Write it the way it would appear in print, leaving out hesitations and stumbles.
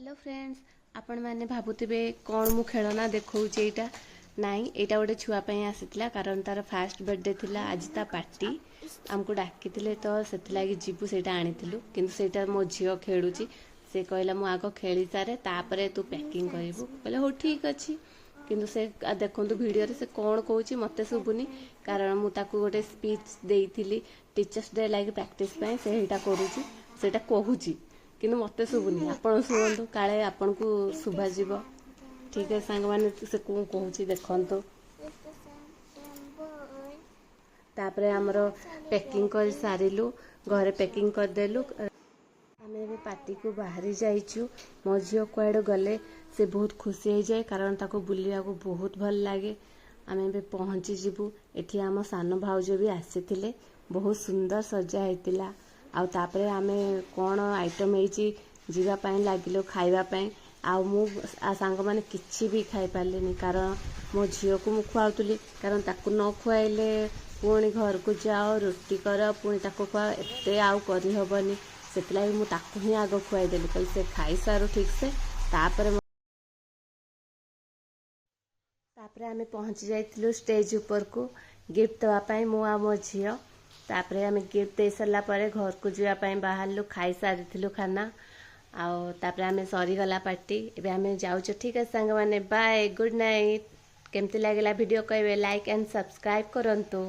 Hello friends आपण मैंने भावुवे कौन मु खेलना देखा यहाँ नाई यहाँ गोटे छुआपाई आसीला कारण तार फास्ट बर्थडे थिला आज ता पार्टी आमको डाकी तो से जीवु से आनी कि मो झील खेलुची से कहला मु आग खेली सारे तापर तू पैकिंग करू कहले हो ठीक अच्छी किंतु से देखो वीडियो से कौन कौच मत शुभुनी कारण मुझे गोटे स्पीच देती टीचर्स डे लाइक प्रैक्टिस से कहूँ कि मत शुभुनी आपण शुणु काले आपण को शुभा जीव ठीक है सांग मैंने से कौन कहूँ देखु तापर आमर पैकिंग कर सारू घरे पैकिंग करदेलु आम ए पार्टी को बाहरी जाइचु मो झील कुआड़े गले से बहुत खुशी हो जाए कारण ताको बुलिया को बहुत भल लगे आम ए पहुँची जीवु एठी आम सान भाउज भी आसी बहुत सुंदर सजा होता आउ तापरे आमे कौन आइटम होगापाई लगिल खावाई आउ सांग मैंने किसी भी खाई पारे कारण मो झील को मुझे खुआली कारण ताकू न खुआइले पुणी घर को जाओ रोटी कर पुणी ताको खुआ एत आउ करहबनी से मुझे ही आग खुआईदेली कल से खाई सारू ठीक से तापर आमे पहुँची जाइलु स्टेज ऊपर को गिफ्ट देवाई मु आ मो झील तापर आम गिफ्ट दे सारा पर घर को जावाई बाहर खाई सारी खाना आपर आम सरीगला पार्टी एवं आम जाऊँ ठीक है सांग मैंने बाय गुड नाइट केमती लगे वीडियो कहे लाइक एंड सब्सक्राइब करंतु।